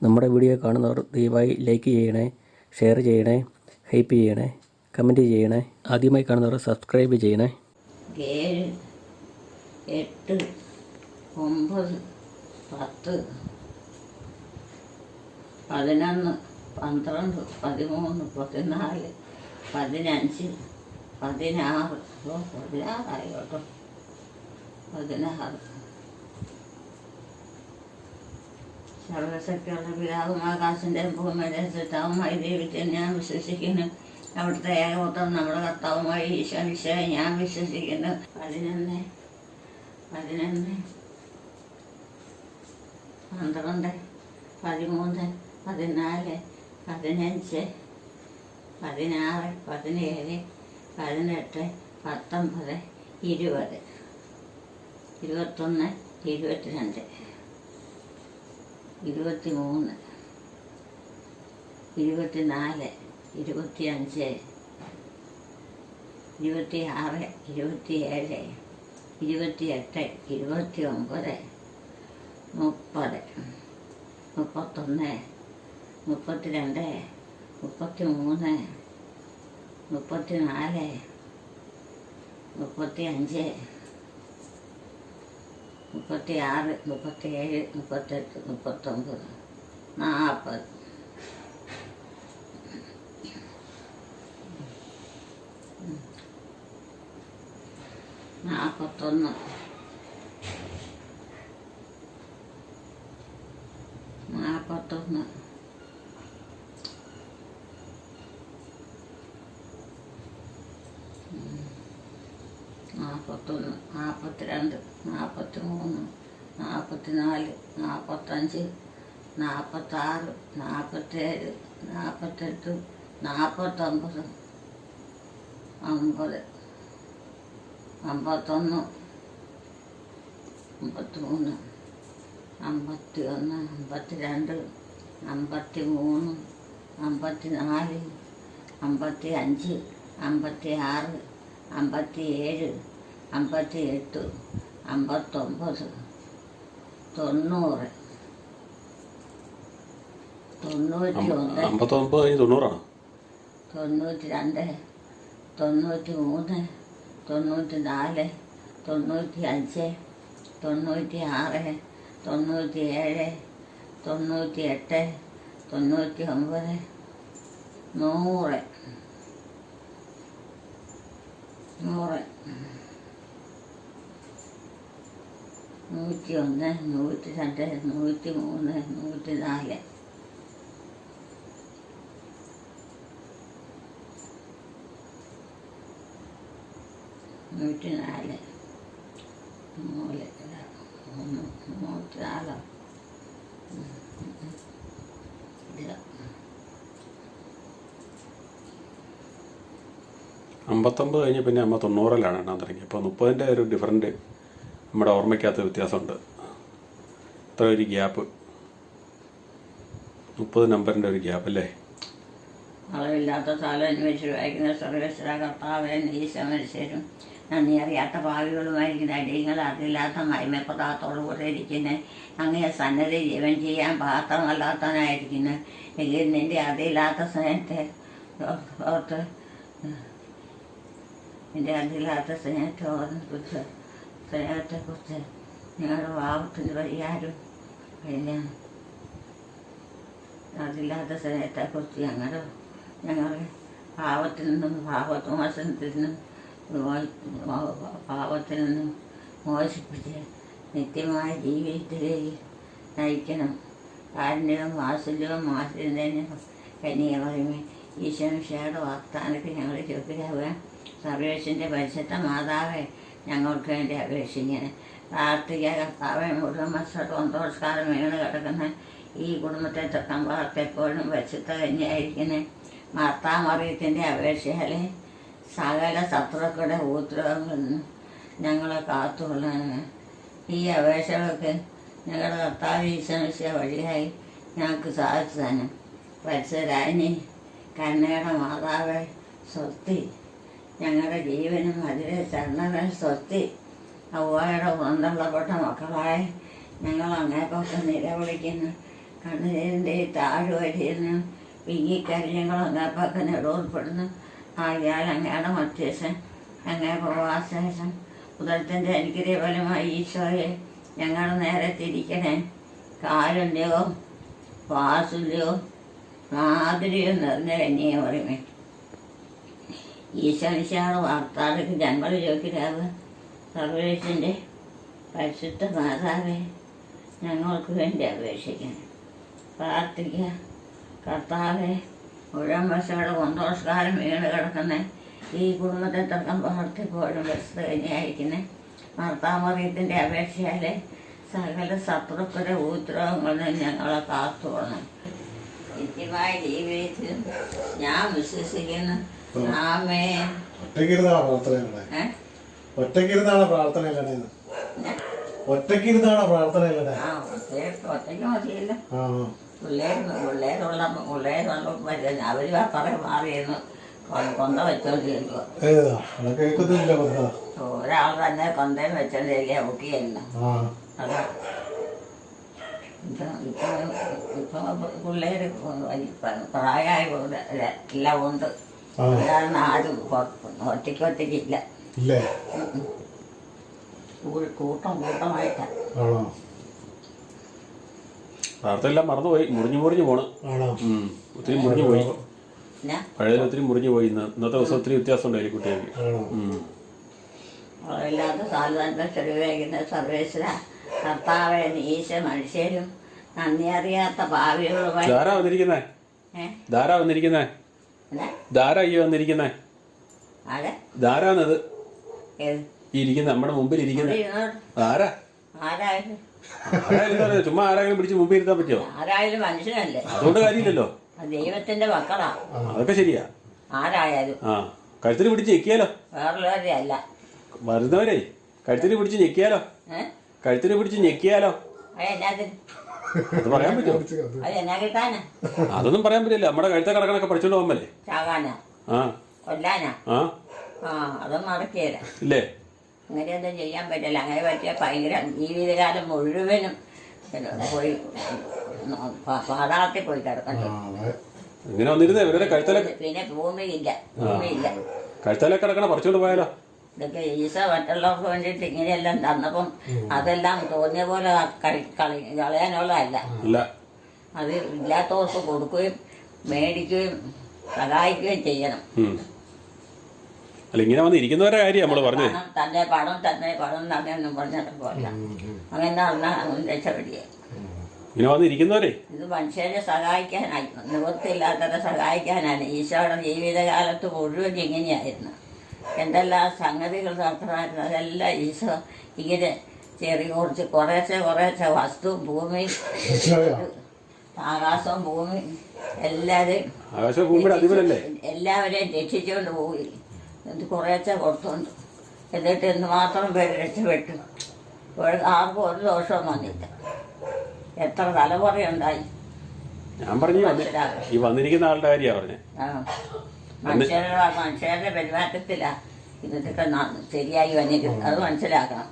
നമ്മുടെ വീഡിയോ കാണുന്നവർ ദയവായി ലൈക്ക് ചെയ്യണേ, ഷെയർ ചെയ്യണേ, ഹൈപ്പ് ചെയ്യണേ, കമൻറ്റ് ചെയ്യണേ. ആദ്യമായി കാണുന്നവർ സബ്സ്ക്രൈബ് ചെയ്യണേ. 7, 8, 9, 10, 11, 12, 13, 14, 15, 16. 16 ആയി കേട്ടോ. 16. സർവശക്തിയുള്ള പിതാവും ആകാശൻ്റെ ഭൂമിയുടെ സൃഷ്ടാവുമായി ദൈവത്തെ ഞാൻ വിശ്വസിക്കുന്നു. അവിടുത്തെ ഏകപുത്രൻ നമ്മുടെ കർത്താവുമായി ഈശോയെ ഞാൻ വിശ്വസിക്കുന്നു. 11, 12, 13, 14, 15, 16, 17, 18, 19, 20, 21, 22, 23, 24, 25, 26, 27, 28, 29, 30, 31, 32, 33, 34, 35, 36, 37, 38, 39, 40. 41, 41, 42, 43, 44, 45, 46, 47, 48, 49, 50, 51, 52, 53, 54, 55, 56, 57, 58, 59, 90, 91, 59 92, 93, 94, 95, 96, 97, 98, 99, 100, 101, 102, 103, 104. 104, 104. 59 കഴിഞ്ഞ് പിന്നെ അമ്മ 90-ലാണ് എണ്ണാൻ തുടങ്ങി. അപ്പോൾ 30-ൻ്റെ ഒരു ഡിഫറൻറ്റ് നമ്മുടെ ഓർമ്മയ്ക്കകത്ത് വ്യത്യാസമുണ്ട്. ഇത്ര ഒരു ഗ്യാപ്പ്, 30 നമ്പറിൻ്റെ ഒരു ഗ്യാപ്പ് അല്ലേ? അളവില്ലാത്ത സ്ഥലം അന്വേഷിച്ച് വായിക്കുന്ന സർവേശ്വര കർത്താവേ, ഈശോ മനുഷ്യരും നന്ദി അറിയാത്ത ഭാവികളുമായിരിക്കുന്ന അടിയങ്ങൾ അറിയില്ലാത്ത മൈമപ്പതാത്തോടു കൂടെ ഇരിക്കുന്ന അങ്ങയെ സന്നദ്ധ ജീവൻ ചെയ്യാൻ പാത്രമല്ലാത്തവനായിരിക്കുന്ന എങ്കിൽ നിന്റെ അറിയില്ലാത്ത സ്നേഹത്തെ ഓർത്ത് നിന്റെ അറിയില്ലാത്ത സ്നേഹത്തെക്കുറിച്ച് ഞങ്ങളുടെ പാവത്തിന് പരിഹാരം പിന്നെ അതില്ലാത്ത സ്നേഹത്തെക്കുറിച്ച് ഞങ്ങളുടെ പാവത്തിൽ നിന്നും പാപമോചനത്തിൽ നിന്നും പാപത്തിൽ നിന്നും മോചിപ്പിച്ച് നിത്യമായ ജീവിതത്തിലേക്ക് നയിക്കണം. കാരുണ്യവും വാത്സല്യവും മാറ്റുന്നതിന് കന്യക പറയുമേ ഈശോയുടെ വാഗ്ദാനത്തിൽ ഞങ്ങൾ ചോദിക്കാവുക. സർവേശ്വരൻ്റെ പരിശുദ്ധ മാതാവെ, ഞങ്ങൾക്ക് വേണ്ടി അപേക്ഷിങ്ങനെ പ്രാർത്ഥിക്കുക. കർത്താവെ, മുഴുവൻ സന്തോഷകാലം വീണ് കിടക്കുന്ന ഈ കുടുംബത്തെ തൊട്ടം എപ്പോഴും പരിശുദ്ധ കന്യയായിരിക്കുന്ന മാർത്താമറിയത്തിൻ്റെ അപേക്ഷയാലെ സകല ശത്രുക്കളുടെ ഉപദ്രവങ്ങളിൽ നിന്ന് ഞങ്ങളെ കാത്തുകൊള്ളാനാണ്. ഈ അപേക്ഷകളൊക്കെ ഞങ്ങളുടെ കർത്താവ് ഈശോമിശിഹ വഴിയായി ഞങ്ങൾക്ക് സാധിച്ചു തന്നെ. പരിശുദ്ധരാജ്ഞി കരുണയുടെ മാതാവെ സ്വസ്തി. ഞങ്ങളുടെ ജീവനും അതിലെ ശരണമേ സ്വസ്തി. ഹവ്വായുടെ പുറന്തള്ളപ്പെട്ട മക്കളായ ഞങ്ങൾ അങ്ങേക്കൊക്കെ നിലവിളിക്കുന്നു. കണ്ണീരിൻ്റെ താഴ്വരയിൽ വിങ്ങിക്കരിഞ്ഞങ്ങളൊക്കെ പക്കന ഇടോർപ്പെടുന്നു. ആകയാൽ അങ്ങയുടെ മധ്യസ്ഥൻ അങ്ങേ പ്രവാസേഷൻ ഉദരത്തിൻ്റെ അനുഗ്രഹ ഫലമായി ഈശോയെ ഞങ്ങൾ നേരെ തിരിക്കണേ. കാരുണ്യവും വാത്സല്യവും മാധുര്യവും നിറഞ്ഞ കന്യയെ പറയുമേ. ഈശോനിശാണ് വാർത്താടക്ക് ഞങ്ങൾ യോഗ്യരാവ്. സർവേശ്വരൻ്റെ പരിശുദ്ധ മാതാവേ, ഞങ്ങൾക്ക് വേണ്ടി അപേക്ഷിക്കണം. പ്രാർത്ഥിക്കുക. കർത്താവെ, മുഴുവൻ വർഷയുടെ സന്തോഷകാലം വീണ് കിടക്കുന്ന ഈ കുടുംബത്തെ തർക്കം പ്രവർത്തിപ്പോഴും പരിശുദ്ധ കന്യയായിരിക്കുന്നേ. മാർത്താമറിയത്തിൻ്റെ അപേക്ഷയാലെ സകല ശത്രുക്കളുടെ ഉപദ്രവങ്ങളിൽ ഞങ്ങളെ കാത്തുകൊള്ളണം. നിത്യമായ ജീവിതത്തിൽ ഞാൻ വിശ്വസിക്കുന്നു. ആമേ. ഒറ്റക്കിരുന്നാണ് പ്രാർത്ഥന. ഒറ്റയ്ക്ക് മതിയല്ലോ. പിള്ളേരുള്ള അവര് കുറെ മാറിയെന്ന് കൊന്ത വെച്ചോണ്ടിരിക്കുക. ഒരാൾ തന്നെ കൊന്തയിൽ വെച്ചോണ്ടിരിക്കുക. ഒക്കെയല്ല അതാ ഇപ്പൊ പിള്ളേര് പ്രായമായ എല്ലാം ഉണ്ട്. ആരും ഒറ്റയ്ക്കില്ല. കൂട്ടമായിട്ടാ. വാർത്തയെല്ലാം മറന്നുപോയി. മുറിഞ്ഞു പോണ്. ഒത്തിരി മുറിഞ്ഞു പോയി. പഴയതിൽ ഒത്തിരി മുറിഞ്ഞു പോയി. ഇന്നത്തെ ദിവസം ഒത്തിരി വ്യത്യാസമുണ്ട് എലിക്കുട്ടികൾക്ക്. വളമില്ലാത്ത സാധാരണ ചെറുവേകുന്ന സർവേശ്വര കർത്താവെ, ഈശ മനുഷ്യരും നന്ദി അറിയാത്ത ഭാവികളുമായി ധാരാ വന്നിരിക്കുന്നേ. ധാരാ ഈ വന്നിരിക്കുന്നേ. ധാരാന്നത് ഇരിക്കുന്ന നമ്മുടെ മുമ്പിൽ ഇരിക്കുന്ന ആരാ? ആരായാലും ചുമ്മാ ആരായാലും പിടിച്ച് മുമ്പിൽ ഇരുത്താൻ പറ്റുമോ? ആരായാലും മനുഷ്യനല്ലേ. അതുകൊണ്ട് കാര്യമില്ലല്ലോ. ദൈവത്തിന്റെ മക്കളാ. അതൊക്കെ ശരിയാ. ആരായാലും കഴുത്തിന് പിടിച്ച് ഞെക്കിയാലോ? വേറുള്ളവരെ അല്ല. വരുന്നവരെ കഴുത്തിന് പിടിച്ച് ഞെക്കിയാലോ? കഴുത്തിന് പിടിച്ച് ഞെക്കിയാലോ? അത് പറയാൻ പറ്റുമോ? അതെന്നാ കിട്ടാനാ? അതൊന്നും പറയാൻ പറ്റില്ല. നമ്മുടെ കഴുത്തെ കിടക്കണൊക്കെ പഠിച്ചോണ്ട് പോകുമ്പല്ലേ. ചാകാനാ? കൊല്ലാനാ? അതൊന്നും നടക്കിയല്ല. ഇല്ലേ? അങ്ങനെയൊന്നും ചെയ്യാൻ പറ്റില്ല. അങ്ങനെ പറ്റിയ ഭയങ്കര ജീവിതകാലം മുഴുവനും പോയി പാതാളത്തിൽ പോയി കിടക്കണ്ടേ. ഇങ്ങനെ വന്നിരുന്നേ ഇവരുടെ കഴുത്തലൊക്കെ. പിന്നെ ഭൂമിയില്ല. കഴുത്തലൊക്കെ കിടക്കണ പറിച്ചോണ്ട് പോയാലോ? ഇതൊക്കെ ഈശ മറ്റുള്ളവർക്ക് വേണ്ടിയിട്ട് ഇങ്ങനെയെല്ലാം തന്നപ്പം അതെല്ലാം തോന്നിയ പോലെ കളയാനുള്ളതല്ല. അത് ഇല്ലാത്തവർക്ക് കൊടുക്കുകയും മേടിക്കുകയും സഹായിക്കുകയും ചെയ്യണം. അല്ല, ഇങ്ങനെ വന്ന് ഇരിക്കുന്നവരുടെ കാര്യം നമ്മള് പറഞ്ഞു. തന്നെ പണം തന്നെയൊന്നും പറഞ്ഞിട്ട് പോല അങ്ങനെ പറഞ്ഞാൽ അങ്ങനെ രക്ഷപ്പെടുക. ഇങ്ങനെ വന്ന് ഇരിക്കുന്നവരെ ഇത് മനുഷ്യരെ സഹായിക്കാനായി, നിവൃത്തിയില്ലാത്തവരെ സഹായിക്കാനാണ്. ഈശോയുടെ ജീവിതകാലത്ത് മുഴുവൻ ഇങ്ങനെയായിരുന്നു. എന്തെല്ലാം സംഗതികൾ നടത്തണമായിരുന്നു അതെല്ലാം ഈശോ ഇങ്ങനെ കുറേശ്ശെ വസ്തു ഭൂമിയും ആകാശവും ഭൂമിയും എല്ലാവരെയും രക്ഷിച്ചുകൊണ്ട് പോയി. ഇത് കുറേശ്ശെ കൊടുത്തോണ്ട് എന്നിട്ട് എന്തുമാത്രം പേര് രക്ഷപ്പെട്ടു. ആർക്കും ഒരു ദോഷവും വന്നില്ല. എത്ര തലമുറയുണ്ടായി. ഞാൻ പറഞ്ഞു ഈ വന്നിരിക്കുന്ന ആളുടെ കാര്യമാണ് പറഞ്ഞത്. മനുഷ്യരുടെ പെരുമാറ്റത്തിലാ ഇതൊക്കെ ശരിയായി വന്നിരിക്കുന്നത്. അത് മനസ്സിലാക്കണം.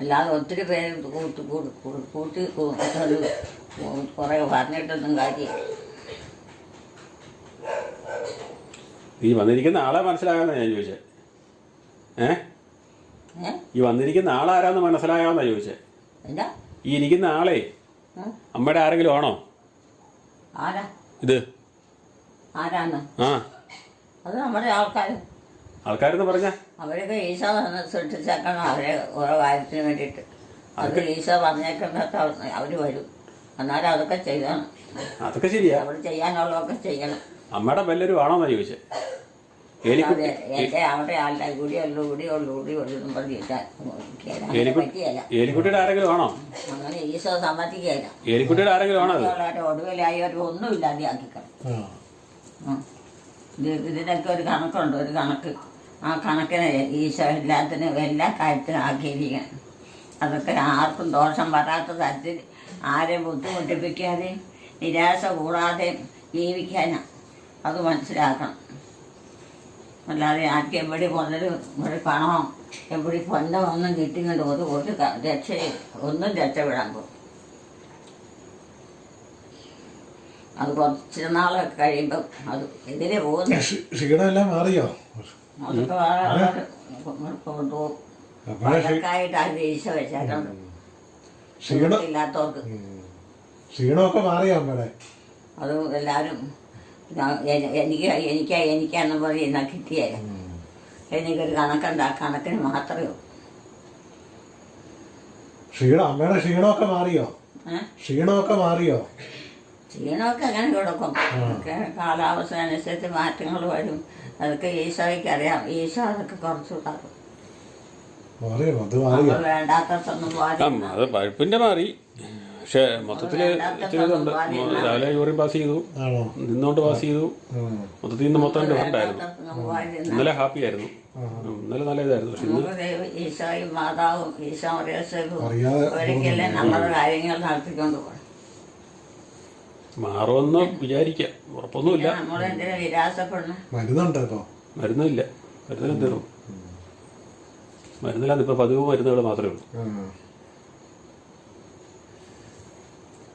അല്ലാതെ ഒത്തിരി പേര് കൂട്ടി കുറെ പറഞ്ഞിട്ടൊന്നും കാര്യമില്ല. ഈ വന്നിരിക്കുന്ന ആളെ മനസ്സിലാകാന്നാ ഞാൻ ചോദിച്ചേ. ഈ വന്നിരിക്കുന്ന ആളാരാന്ന് മനസ്സിലാകാന്നാ ചോദിച്ചേ. ഈ ഇരിക്കുന്ന ആളെ അമ്മയുടെ ആരെങ്കിലും ആണോ? ആരാ ഇത്? ആരാന്ന്? അത് നമ്മുടെ ആൾക്കാരെന്ന് പറഞ്ഞ അവരൊക്കെ ഈശോ സൃഷ്ടിച്ചേക്കണം. അവരെ ഓരോ കാര്യത്തിന് വേണ്ടിയിട്ട് അത് ഈശോ പറഞ്ഞേക്കുന്നത് അവര് വരും. എന്നാലും അതൊക്കെ ചെയ്യണം. അതൊക്കെ ശരിയാ. അവർ ചെയ്യാനുള്ളതൊക്കെ ചെയ്യണം. അമ്മയുടെ വല്ലരും ആണോന്നാ ചോദിച്ചേ. എന്റെ അവിടെ ആളുടെ ഏലിക്കുട്ടിയുടെ ആരെങ്കിലും ആണോ? അങ്ങനെ ഈശോ സമ്മതിക്കുകയില്ല. ഏലിക്കുട്ടിയുടെ ആരെങ്കിലും ആണോ? ഒടുവിലായി ഒരു ഒന്നും ഇല്ലാതെ ആക്കിക്കണം. ഇതിനൊക്കെ ഒരു കണക്കുണ്ട്. ഒരു കണക്ക്. ആ കണക്കിന് ഈശോ എല്ലാത്തിനും എല്ലാ കാര്യത്തിനും ആക്കിയിരിക്കണം. അതൊക്കെ ആർക്കും ദോഷം വരാത്ത തരത്തിൽ ആരെയും ബുദ്ധിമുട്ടിപ്പിക്കാതെ നിരാശ കൂടാതെ ജീവിക്കാനാ. അത് മനസ്സിലാക്കണം. അല്ലാതെ ആർക്കും എവിടെ മുതലും ഇവിടെ പണമോ എവിടെ പൊന്നോ ഒന്നും കിട്ടിക്കൊണ്ട് ഒരു രക്ഷയും ഒന്നും രക്ഷപ്പെടാൻ പോകും. അത് കുറച്ച് നാളൊക്കെ കഴിയുമ്പം അത് എതിരെ പോകുന്നു. ക്ഷീണമെല്ലാം മാറിയോ? അതൊക്കെ വേറെ കൊണ്ടുപോകും. പഴക്കായിട്ട് അത് ഈശോ വെച്ചേക്കണം ഇല്ലാത്തവർക്ക്. ക്ഷീണമൊക്കെ മാറിയോ അമ്മയുടെ? അത് എല്ലാവരും എനിക്കാന്ന് പറഞ്ഞ് എന്നാ കിട്ടിയാലും എനിക്കൊരു കണക്കിന് മാത്രമേ ഉള്ളൂ. അമ്മയുടെ ക്ഷീണമൊക്കെ മാറിയോ? ക്ഷീണമൊക്കെ മാറിയോ? ക്ഷീണമൊക്കെ അങ്ങനെ കിടക്കും. കാലാവസ്ഥ അനുസരിച്ച് മാറ്റങ്ങൾ വരും. അതൊക്കെ ഈശോയ്ക്ക് അറിയാം. ഈശോ അതൊക്കെ കുറച്ച് തരും. വേണ്ടാത്തൊന്നും അത് പഴുപ്പിന്റെ മാറി. പക്ഷെ മൊത്തത്തില് ഇച്ചിരി ഇതുണ്ട്. രാവിലെ യൂറിൻ പാസ് ചെയ്തു, നിന്നോണ്ട് പാസ് ചെയ്തു. മൊത്തത്തിൽ ഇന്ന് മൊത്തം ഡിഫറെന്റ്. ഇന്നലെ ഹാപ്പി ആയിരുന്നു, ഇന്നലെ നല്ല ഇതായിരുന്നു. പക്ഷെ ഇന്ന് ഈശോയും മാതാവും ഈശോ ഒരിക്കലും നമ്മുടെ കാര്യങ്ങൾ നടത്തിക്കൊണ്ട് പോകണം. മാറുമെന്ന് വിചാരിക്കാം, ഉറപ്പൊന്നുമില്ല. നമ്മളെന്തിനാ നിരാശപ്പെടണം? മരുന്നുണ്ടോ? മരുന്നില്ല, മരുന്നിന് തീർന്നു. മരുന്നില്ലാതെ ഇപ്പൊ പതിവ് മരുന്നുകൾ മാത്രമേ ഉള്ളൂ.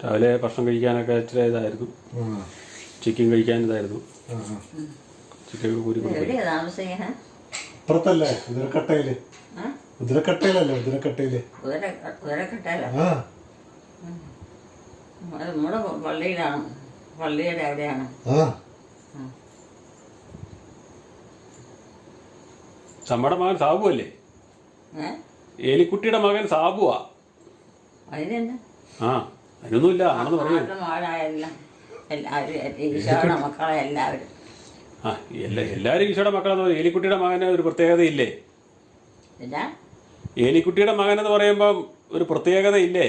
രാവിലെ ഭക്ഷണം കഴിക്കാനൊക്കെ ഇച്ചിരി ഇതായിരുന്നു. ചിക്കൻ കഴിക്കാൻ ഇതായിരുന്നു. ചിക്കൻ കൂരി അപ്പുറത്തല്ലേ കുതിരക്കട്ടയില്? കുതിരക്കട്ടയിലല്ലേ? കുതിരക്കട്ടയില് നമ്മുടെ പള്ളിയിലാണ്. പള്ളിയുടെ അവിടെയാണ്. നമ്മുടെ മകൻ സാബു അല്ലേ? ഏലിക്കുട്ടിയുടെ മകൻ സാബുവാ. അതിനെന്താ? അതിനൊന്നുമില്ല, ആണെന്ന് പറയൂ. ഈശോയുടെ മക്കളെ എല്ലാവരും എല്ലാരും ഈശോയുടെ മക്കളെന്ന് പറയും. ഏലിക്കുട്ടിയുടെ മകന് ഒരു പ്രത്യേകതയില്ലേ? ഏലിക്കുട്ടിയുടെ മകൻ എന്ന് പറയുമ്പം ഒരു പ്രത്യേകത ഇല്ലേ?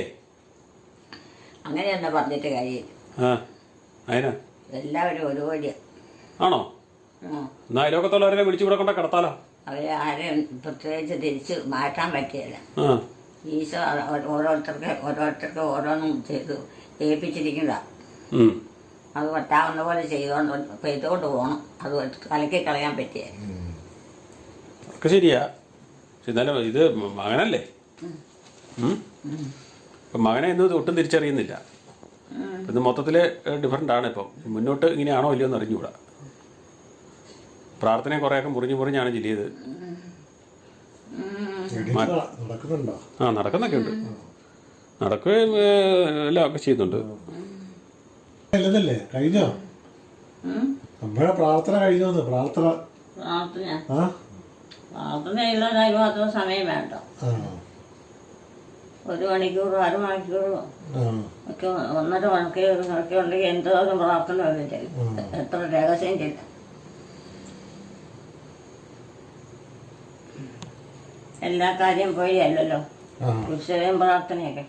അങ്ങനെയൊന്നും പറഞ്ഞിട്ട് കാര്യം. അതിനാ എല്ലാവരും ഒരുപോലെ ആണോ? എന്നാ അയലോക്കത്തുള്ളവരെ വിളിച്ചു കൂടെ കൊണ്ട കിടത്താലോ. അവരെ ആരെയും പ്രത്യേകിച്ച് തിരിച്ച് മാറ്റാൻ പറ്റിയല്ല. ഈശോ ഓരോരുത്തർക്ക് ഓരോന്നും ചെയ്ത് ഏൽപ്പിച്ചിരിക്കുന്നതാ. അത് പറ്റാവുന്ന പോലെ ചെയ്തുകൊണ്ട് പോകണം. അത് കലക്കി കളയാൻ പറ്റിയ ഒക്കെ ശരിയാ. എന്നാലും ഇത് മകനല്ലേ? മകനെ ഇന്ന് ഒട്ടും തിരിച്ചറിയുന്നില്ല. ഇത് മൊത്തത്തില് ഡിഫറെൻ്റ് ആണ്. ഇപ്പം മുന്നോട്ട് ഇങ്ങനെയാണോ ഇല്ലയോ എന്ന് അറിഞ്ഞുകൂടാ. പ്രാർത്ഥനയും കുറേയൊക്കെ മുറിഞ്ഞാണ് ചെയ്തത്. നടക്കുന്നൊക്കെ ഉണ്ട്, നടക്കുകയും എല്ലാം ഒക്കെ ചെയ്യുന്നുണ്ട്. കഴിഞ്ഞോ അമ്മയുടെ പ്രാർത്ഥന? കഴിഞ്ഞോന്ന് പ്രാർത്ഥന പ്രാർത്ഥനയുള്ളതായി മാത്രം സമയം വേണ്ട. 1 മണിക്കൂറോ 1/2 മണിക്കൂറോ ഒക്കെ 1.5 മണിക്കൂറൊക്കെ ഉണ്ടെങ്കിൽ എന്തോരം പ്രാർത്ഥന വന്നിട്ട് എത്ര രഹസ്യം ചെയ്ത. എല്ലാ കാര്യം പോയി അല്ലല്ലോ. ഉത്സവം പ്രാർത്ഥനയൊക്കെ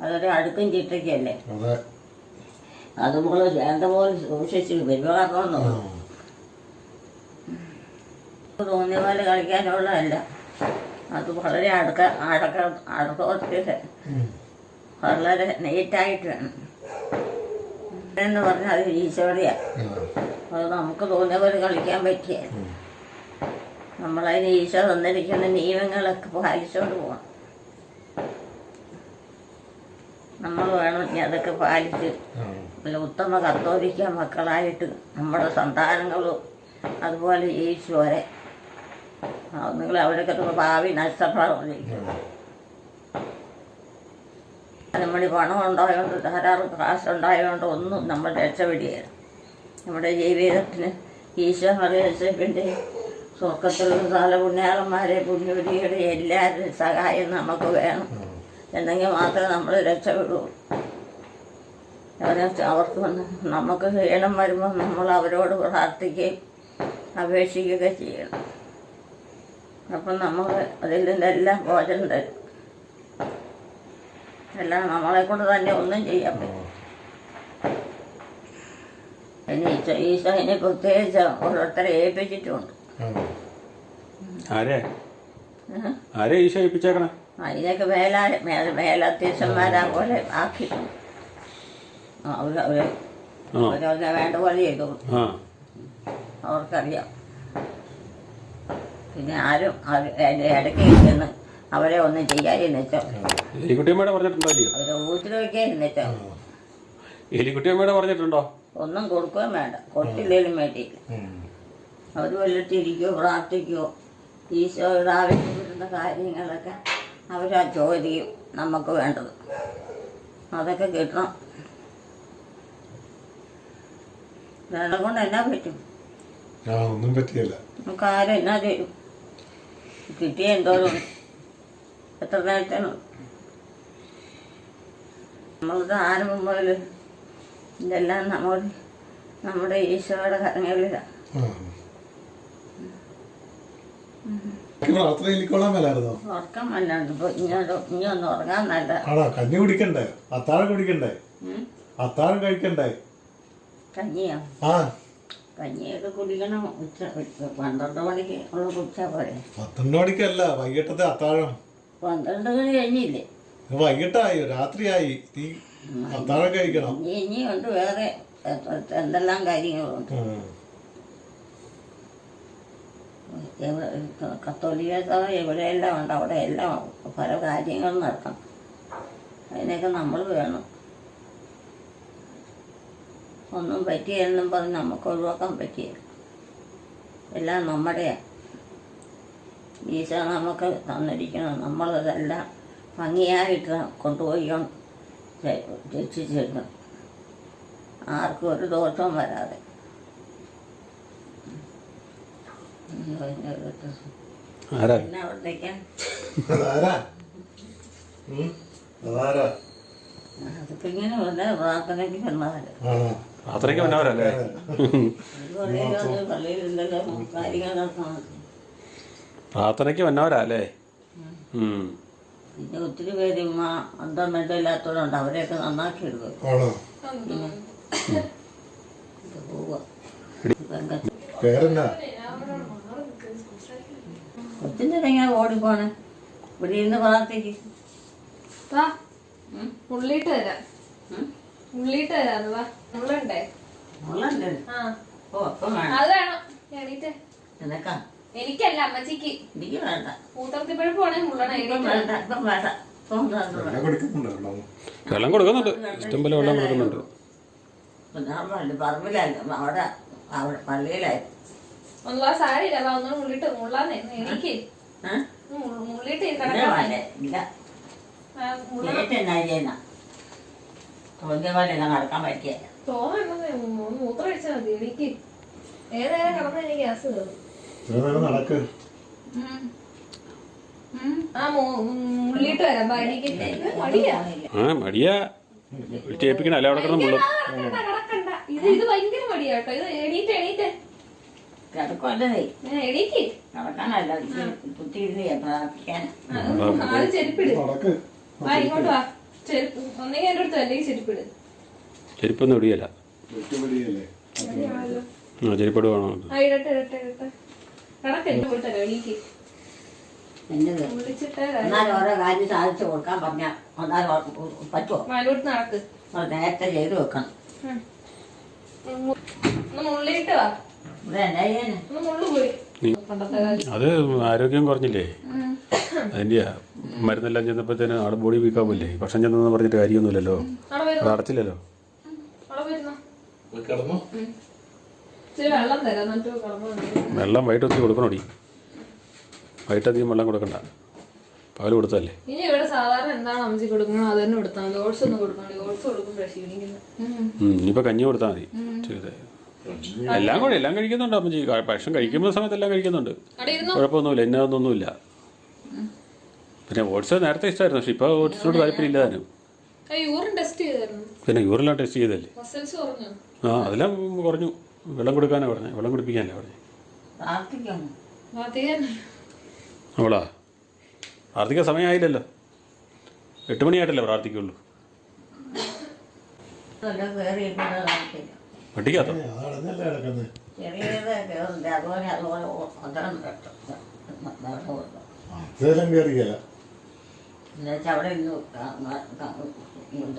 അതൊരു അടുക്കും ചിട്ടയ്ക്കല്ലേ. അതുപോലെ വേണ്ടപോലെ സൂക്ഷിച്ച് പെരുമാറണമെന്നോ തോന്നിയ പോലെ കളിക്കാനുള്ളതല്ല. അത് വളരെ അടക്കത്തിൽ വളരെ നീറ്റായിട്ട് വേണം എന്ന് പറഞ്ഞാൽ അത് ഈശോടെയാണ്. അത് നമുക്ക് തോന്നിയ പോലെ കളിക്കാൻ പറ്റിയ നമ്മളതിന് ഈശോ തന്നിരിക്കുന്ന നിയമങ്ങളൊക്കെ പാലിച്ചുകൊണ്ട് പോകണം. നമ്മൾ വേണം അതൊക്കെ പാലിച്ച് ഉത്തമ കത്തോലിക്ക മക്കളായിട്ട് നമ്മുടെ സന്താനങ്ങളും അതുപോലെ ഈശോരെ നിങ്ങൾ അവരൊക്കെ ഭാവി നഷ്ടപ്പെടാതിരിക്കും. നമ്മൾ പണം ഉണ്ടായതുകൊണ്ട് ധാരാളം കാശുണ്ടായതുകൊണ്ട് ഒന്നും നമ്മൾ രക്ഷപ്പെടുകയാണ്. നമ്മുടെ ജീവിതത്തിന് ഈശോ മറിയത്തിൻ്റെ സ്വർഗത്തിലുള്ള തല പുണ്യാളന്മാരെ പുണ്യവതിയുടെ എല്ലാവരുടെയും സഹായം നമുക്ക് വേണം. എന്നെങ്കിൽ മാത്രമേ നമ്മൾ രക്ഷപ്പെടുള്ളൂ. അവർക്ക് നമുക്ക് ക്ഷീണം വരുമ്പോൾ നമ്മൾ അവരോട് പ്രാർത്ഥിക്കുകയും അപേക്ഷിക്കുകയൊക്കെ ചെയ്യണം. അപ്പം നമ്മൾ അതിൽ നിന്നെല്ലാം ഭോജനം തരും. എല്ലാം നമ്മളെ കൊണ്ട് തന്നെ ഒന്നും ചെയ്യാൻ പറ്റും. ഇനി ഈശോ ഇനി പ്രത്യേകിച്ച് ഓരോരുത്തരെ ഏൽപ്പിച്ചിട്ടുണ്ട്. ആരെ ഈശോ ഏൽപ്പിച്ചേക്കണേ? അതിനൊക്കെ മേലധ്യക്ഷന്മാരാ പോലെ ആക്കി അവരവരെ വേണ്ട പോലെ ചെയ്തു. അവർക്കറിയാം. പിന്നെ ആരും ഇടയ്ക്ക് ഇരുന്ന് അവരെ ഒന്നും ചെയ്യാതിരുന്നിട്ടോ അവരെ ഊത്തിലൊക്കെ ഇരുന്നിട്ടോ എലിക്കുട്ടിയമ്മയുടെ പറഞ്ഞിട്ടുണ്ടോ? ഒന്നും കൊടുക്കുകയും വേണ്ട, കൊടുത്തില്ലേലും വേണ്ടിയില്ല. അവർ വല്ലത്തിരിക്കുകയോ പ്രാർത്ഥിക്കുകയോ ഈശോയുടെ ആവശ്യപ്പെടുന്ന കാര്യങ്ങളൊക്കെ അവരാ ചോദിക്കും നമുക്ക് വേണ്ടത്. അതൊക്കെ കിട്ടണം. വെള്ളം കൊണ്ട് എന്നാ പറ്റും? ഒന്നും പറ്റിയല്ല. നമുക്ക് ആരും എന്നാ തരും? കിട്ടിയ എന്തോരം എത്ര നേരത്തേനും നമ്മളുടെ ആരംഭം മുതൽ ഇതെല്ലാം നമ്മുടെ ഈശോയുടെ കരങ്ങളിലാണ്. പ്രാർത്ഥനയിലിക്കോളാൻ മേലായിരുന്നോ? ഉറക്കം വല്ലാണ്ട് ഇപ്പൊ ഇനി ഒന്ന് ഉറങ്ങാൻ നല്ല. ആണോ? കഞ്ഞി കുടിക്കണ്ടേ? അത്താഴം കുടിക്കണ്ടേ? അത്താഴം കഴിക്കണ്ടേ? കഞ്ഞിയോ? ആ, കഞ്ഞിയൊക്കെ കുടിക്കണം. 12 മണിക്ക് ഉള്ള കുടിച്ചാൽ പോരെ? 12 മണിക്കല്ല, വൈകിട്ടത്തെ അത്താഴം. 12 മണി കഴിഞ്ഞില്ലേ? വൈകിട്ടായി, രാത്രിയായി. നീ അത്താഴം കഴിക്കണം. ഇനിയുണ്ട് വേറെ എന്തെല്ലാം കാര്യങ്ങളുണ്ട്. കത്തോലിക്ക സഭ എവിടെയെല്ലാം ഉണ്ട്, അവിടെ എല്ലാം പല കാര്യങ്ങളും നടക്കണം. അതിനൊക്കെ നമ്മൾ വേണം. ഒന്നും പറ്റിയെന്നും പറഞ്ഞ് നമുക്ക് ഒഴിവാക്കാൻ പറ്റിയില്ല. എല്ലാം നമ്മുടെയാണ്. ഈശോ നമുക്ക് തന്നിരിക്കണം. നമ്മളതെല്ലാം ഭംഗിയായിട്ട് കൊണ്ടുപോയി രക്ഷിച്ചിരുന്നു, ആർക്കും ഒരു ദോഷവും വരാതെ. ആരാ? പിന്നെ അവിടത്തേക്കാൻ അതാരാ? അതാരാ? അതൊക്കെ ഇങ്ങനെ വല്ല പ്രാർത്ഥനയ്ക്ക് വന്നതല്ലേ. പ്രാർത്ഥനയ്ക്ക് വന്നവരല്ലേ? പള്ളിയിൽ എന്തെല്ലാം കാര്യങ്ങൾ നടക്കണം. പ്രാർത്ഥനയ്ക്ക് വന്നവരല്ലേ? പിന്നെ ഒത്തിരി പേര് അന്തം മെഡമില്ലാത്തവരുണ്ട്, അവരെയൊക്കെ നന്നാക്കി എടുക്കും. പോവുക ഒത്തിരി എങ്ങനെ ഓടിപ്പോണേ? ഇവിടെ ഇരുന്ന് പ്രാർത്ഥിക്ക്. ഉള്ളിട്ട് തരാം. ഉള്ളിട്ട് തരാന്ന് വാ. ഉള്ളുണ്ടേ? മുള്ളുണ്ട്. ഓ, അപ്പം വേണം. അത് വേണം. എണീറ്റേ. നിനക്കാ? എനിക്കല്ല, അമ്മച്ചിക്ക്. എനിക്ക് വേണ്ട. കൂട്ടത്തിപ്പഴപ്പ് വേണേ മുള്ളണം. ഇപ്പം വേണ്ട, ഇപ്പം വേണ്ട. വെള്ളം കൊടുക്കുന്നുണ്ട്, ഇഷ്ടംപോലെ വെള്ളം കൊടുക്കുന്നുണ്ട്. പറമ്പിലായിരുന്നു, അവിടെ പള്ളിയിലായിരുന്നു. ഒന്നും സാരിയില്ല, വാ ഒന്നും മുള്ളിട്ട് മുള്ളാന്നേ. എനിക്ക് മുള്ളിട്ട് കിടക്കാന്നേ. ഇല്ല, എന്നാ ചെയ്യുന്ന തോന്നിയ പോലെ നടക്കാൻ പറ്റിയ തോന്നുന്നത് മൂത്രം ഒഴിച്ചാൽ മതി. എനിക്ക് ഏതായാലും കിടന്ന എനിക്ക് ഗ്യാസ് കയറും. നടക്ക്. മുള്ളിട്ട് വരാം. എനിക്ക് മടിയാ. മടിയാ ചേപ്പിക്കണ അല്ല, അവിടെ കിടന്ന് മുള്ളും. കിടക്കണ്ട. ഇത് ഭയങ്കര മടിയാ കേട്ടോ. ഇത് എണീറ്റ് കിടക്കുമല്ലേ എണീക്ക്. നടക്കാനല്ല, കുത്തിയിരുന്ന് പ്രാർത്ഥിക്കാൻ. ആദ്യം ചെരുപ്പിട്. വാ ഇങ്ങോട്ട് വാ. ചെരുപ്പ് ഒന്നെങ്കിൽ എൻ്റെ അടുത്ത് അല്ലെങ്കിൽ ചെരുപ്പിട്. ചെരുപ്പൊന്നും ഇടിയല്ല. ചെരുപ്പിട് വേണോ? ഇടട്ടെ കടക്കെന്നെ കൊടുത്തല്ലോ. എണീക്ക്. എന്നാൽ ഓരോ കാര്യം സാധിച്ചു കൊടുക്കാൻ പറഞ്ഞാൽ എന്നാൽ പറ്റുമോ? മാലോട്ട് നടക്ക്. നേരത്തെ ചെയ്ത് വെക്കണം. ഒന്ന് മുള്ളിട്ട് വാ. ഇവിടെ എന്നാ ചെയ്യാന്? ഒന്ന് മുള്ളു പോയി. പണ്ടത്തെ കാര്യം അത് ആരോഗ്യം കുറഞ്ഞില്ലേ, അതിൻ്റെയാ. മരുന്നെല്ലാം ചെന്നപ്പോഴത്തേന് ആള് ബോഡി വീക്കാൻ പോയില്ലേ. ഭക്ഷണം ചെന്നെന്ന് പറഞ്ഞിട്ട് കാര്യമൊന്നുമില്ലല്ലോ, അത് അടച്ചില്ലല്ലോ. വെള്ളം തരാം, എന്നിട്ട് കിടന്നു. വെള്ളം വൈകിട്ട് ഒത്തിരി കൊടുക്കണോടി. വൈകിട്ടധികം വെള്ളം കൊടുക്കണ്ട, പകല് കൊടുത്തല്ലേ. ഇനി ഇവിടെ സാധാരണ എന്താണ് അമ്മച്ചി കൊടുക്കണം അത് തന്നെ കൊടുത്താൽ മതി. ഓട്സ് ഒന്നും കൊടുക്കണം. ഓട്സ് കൊടുക്കുമ്പോഴേ ക്ഷീണിക്കുന്നത്. ഇനിയിപ്പോൾ കഞ്ഞി കൊടുത്താൽ മതി. ചെയ്തേ എല്ലാം കൂടെ എല്ലാം കഴിക്കുന്നുണ്ട് അമ്മച്ചി. ഭക്ഷണം കഴിക്കുന്ന സമയത്ത് എല്ലാം കഴിക്കുന്നുണ്ട്, കുഴപ്പമൊന്നുമില്ല. എന്നതൊന്നുമില്ല. പിന്നെ ഓട്സ് നേരത്തെ ഇഷ്ടമായിരുന്നു, പക്ഷെ ഇപ്പോൾ ഓട്സിനോട് താല്പര്യമില്ല താനും. പിന്നെ യൂറിനെല്ലാം ടെസ്റ്റ് ചെയ്തല്ലേ. ആ, അതെല്ലാം കുറഞ്ഞു. വെള്ളം കൊടുക്കാനാണ് പറഞ്ഞത്, വെള്ളം കുടിപ്പിക്കാനല്ലേ പറഞ്ഞത്. അവളാ പ്രാർത്ഥിക്കാൻ സമയമായില്ലല്ലോ, 8 മണിയായിട്ടല്ലേ പ്രാർത്ഥിക്കുള്ളൂ. വെട്ടിക്കാത്ത അവിടെ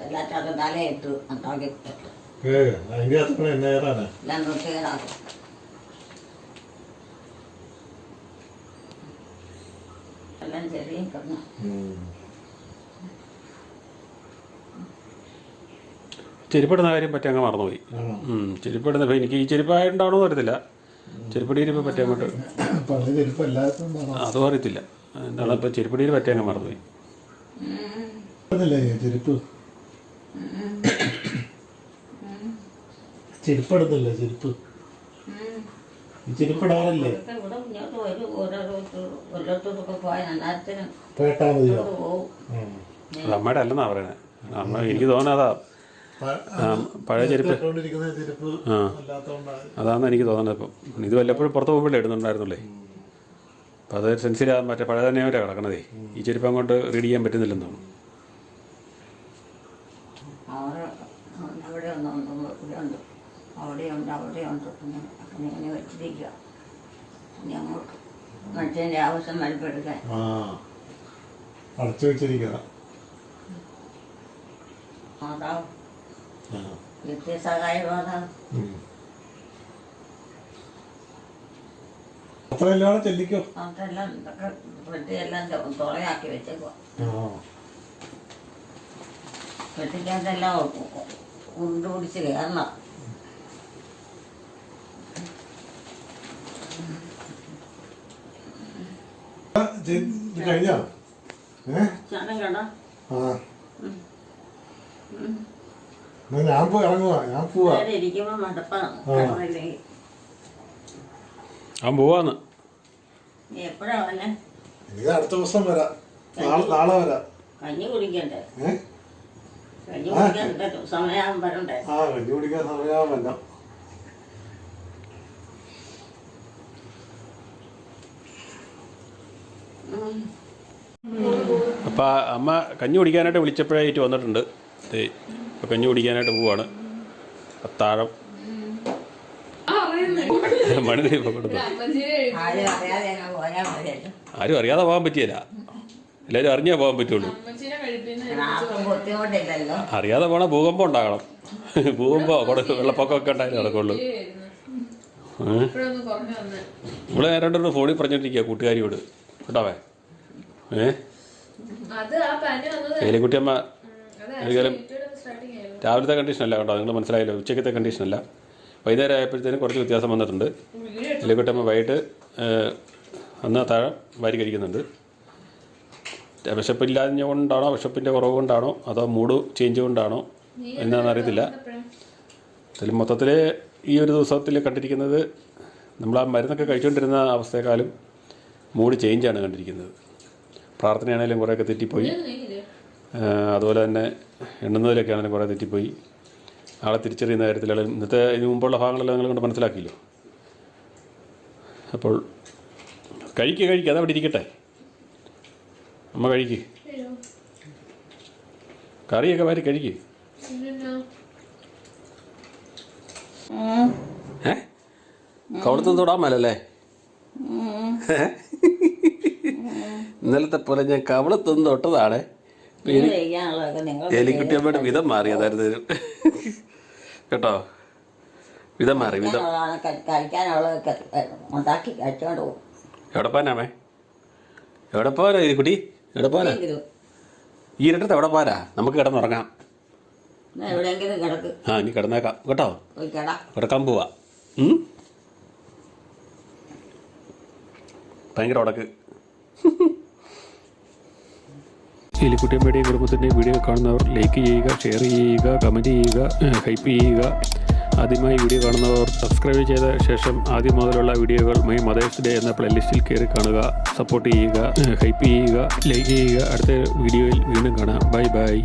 എല്ലാറ്റും തലയിട്ട് ഉണ്ടാക്കി എല്ലാം വൃത്തികേടാക്കും. എല്ലാം ചെറിയ കിടന്നു. ചെരുപ്പിടുന്ന കാര്യം പറ്റി അങ്ങ് മറന്നുപോയി. ചെരുപ്പിടുന്ന എനിക്ക് ഈ ചെരുപ്പായിട്ടുണ്ടാവണമെന്ന് അറിയത്തില്ല. ചെരുപ്പടിയിരിപ്പ് പറ്റി അങ്ങോട്ട് പഴയ ചെരുപ്പ് എല്ലാവർക്കും അതും അറിയത്തില്ല. എന്താണ് ഇപ്പം ചെരുപ്പടിയിൽ പറ്റി അങ്ങ് മറന്നുപോയി. ചെരുപ്പ് ചെരുപ്പെടുന്നില്ലേ ചെരുപ്പ് ഈ ചെരുപ്പിടാറല്ലേ ഇവിടെ ഇങ്ങോട്ട് വരും ഓരോരുത്തർക്കൊക്കെ പോയാൽ അന്നേരത്തിന് പേട്ടാ മതിയോ പോവും. അത് അമ്മയുടെ അല്ലെന്നാ പറയണേ. അമ്മ എനിക്ക് തോന്നുന്നതാ പഴയ ചെരുപ്പ് ഇട്ടോണ്ടിരിക്കുന്ന ചെരുപ്പ് അല്ലാത്തോണ്ടാണ്. അതാണെന്ന് എനിക്ക് തോന്നുന്നത്. ഇപ്പം ഇത് വല്ലപ്പോഴും പുറത്ത് പോകുമ്പോഴേ ഇടുന്നുണ്ടായിരുന്നുള്ളേ. അപ്പം അത് സെൻസിൽ മറ്റേ പഴയ തന്നെ അവരാ കിടക്കണതേ. ഈ ചെരുപ്പ് അങ്ങോട്ട് റീഡ് ചെയ്യാൻ പറ്റുന്നില്ലെന്ന് തോന്നുന്നു. അവിടെ ഒന്നുണ്ട് ഇവിടെ ഉണ്ട് അവിടെയുണ്ട് അവിടെയുണ്ട് അങ്ങനെ വെച്ചിരിക്കുക. ഞങ്ങൾ മനുഷ്യൻ്റെ ആവശ്യം വലിപ്പെടുക്കാൻ അടച്ചു വെച്ചിരിക്കുക. മാതാവ് നിത്യസഹായ മാതാവ് അത്രയെല്ലാം ചെല്ലിക്കോ. അതെല്ലാം ഇതൊക്കെ വെട്ടിയെല്ലാം തുളയാക്കി വെച്ചേക്കുക. വെട്ടിക്കകത്തെല്ലാം ഉണ്ടുപിടിച്ച് കയറണം. കഴിഞ്ഞോ ചാണം കേട്ടോ. ഞാൻ പോയി ഇറങ്ങുവാ. ഞാൻ പോവാ. ഇരിക്കുമ്പോൾ മടുപ്പാണ്. അവൻ പോവാന്ന്. നീ എപ്പോഴാ വന്നെ? എനിക്ക് അടുത്ത ദിവസം വരാം. നാളെ വരാം. കഞ്ഞി കുടിക്കണ്ടേ? കഞ്ഞി കുടിക്കാൻ സമയം വരണ്ടേ? കഞ്ഞി കുടിക്കാൻ സമയം വരാം. അപ്പം അമ്മ കഞ്ഞി കുടിക്കാനായിട്ട് വിളിച്ചപ്പോഴായിട്ട് വന്നിട്ടുണ്ട്. ഇപ്പം കഞ്ഞി കുടിക്കാനായിട്ട് പോവാണ്. അത്താഴം മണിതീ ഇപ്പം കൊടുത്തു. ആരും അറിയാതെ അങ്ങ് പോയാൽ മതിയല്ലോ. ആരും അറിയാതെ പോകാൻ പറ്റിയില്ല. എല്ലാവരും അറിഞ്ഞേ പോകാൻ പറ്റുള്ളൂ. ആർക്കും ബുദ്ധിമുട്ടില്ലല്ലോ. അറിയാതെ പോണ ഭൂകമ്പം ഉണ്ടാകണം. ഭൂകമ്പോ വെള്ളപ്പൊക്കമൊക്കെ ഉണ്ടായാലും നടക്കുള്ളൂ. ഇവിടെ രണ്ടു ഫോണിൽ പറഞ്ഞോണ്ടിരിക്കുക കൂട്ടുകാരിയോട് കേട്ടാവേ. ഏലിക്കുട്ടിയമ്മ ഒരിക്കലും രാവിലത്തെ കണ്ടീഷനല്ല കേട്ടോ. നിങ്ങൾ മനസ്സിലായല്ലോ. ഉച്ചക്കത്തെ കണ്ടീഷനല്ല. വൈകുന്നേരം ആയപ്പോഴത്തേനും കുറച്ച് വ്യത്യാസം വന്നിട്ടുണ്ട്. ഏലിക്കുട്ടിയമ്മ വൈകിട്ട് അന്ന് താഴെ വാരി കഴിക്കുന്നുണ്ട്. വിശപ്പില്ലാഞ്ഞ കൊണ്ടാണോ വിശപ്പിൻ്റെ കുറവ് കൊണ്ടാണോ അതോ മൂഡ് ചേഞ്ച് കൊണ്ടാണോ എന്താണെന്ന് അറിയത്തില്ല. അതിൽ മൊത്തത്തിൽ ഈ ഒരു ദിവസത്തിൽ കണ്ടിരിക്കുന്നത് നമ്മൾ ആ മരുന്നൊക്കെ കഴിച്ചുകൊണ്ടിരുന്ന അവസ്ഥയെക്കാളും മൂഡ് ചേഞ്ചാണ് കണ്ടിരിക്കുന്നത്. പ്രാർത്ഥനയാണെങ്കിലും കുറേയൊക്കെ തെറ്റിപ്പോയി. അതുപോലെ തന്നെ എണ്ണുന്നതിലൊക്കെ ആണെങ്കിലും കുറേ തെറ്റിപ്പോയി. ആളെ തിരിച്ചറിയുന്ന കാര്യത്തിലാണെങ്കിലും ഇന്നത്തെ ഇതിന് മുമ്പുള്ള ഭാഗങ്ങളെല്ലാം നിങ്ങൾ കൊണ്ട് മനസ്സിലാക്കിയല്ലോ. അപ്പോൾ കഴിക്കുക അതവിടെ ഇരിക്കട്ടെ. അമ്മ കഴിക്ക്. കറിയൊക്കെ വാരി കഴിക്ക്. കവിളത്തും തൊടാൻ മേലല്ലേ? ഇന്നലത്തെ പോലെ ഞാൻ കവിളത്തൊന്നും തൊട്ടതാണ്. ഏലിക്കുട്ടിയമ്മയുടെ വിധം മാറി. അതായിരുന്നു കേട്ടോ. വിധം മാറി. വിധം കഴിക്കാനുള്ളതൊക്കെ ഉണ്ടാക്കി കഴിച്ചോണ്ട് പോകും. എവിടെ പോനാമേ? എവിടെ പോരാ ഏലിക്കുട്ടി? എവിടെ പോരാ? ഈ ഇരട്ടത്ത് എവിടെ പോരാ? നമുക്ക് കിടന്നുറങ്ങാം. എവിടെയെങ്കിലും കിടക്ക്. ഇനി കിടന്നേക്കാം കേട്ടോ. കിടക്കാൻ പോവാ. ഭയങ്കര ഉടക്ക്. എലിക്കുട്ടിയമ്മയുടെയും കുടുംബത്തിൻ്റെയും വീഡിയോ കാണുന്നവർ ലൈക്ക് ചെയ്യുക, ഷെയർ ചെയ്യുക, കമൻറ്റ് ചെയ്യുക, ഹൈപ്പ് ചെയ്യുക. ആദ്യമായി വീഡിയോ കാണുന്നവർ സബ്സ്ക്രൈബ് ചെയ്ത ശേഷം ആദ്യം മുതലുള്ള വീഡിയോകൾ മൈ മദേഴ്സ് ഡേ എന്ന പ്ലേലിസ്റ്റിൽ കയറി കാണുക. സപ്പോർട്ട് ചെയ്യുക, ഹൈപ്പ് ചെയ്യുക, ലൈക്ക് ചെയ്യുക. അടുത്ത വീഡിയോയിൽ വീണ്ടും കാണാം. Bye bye.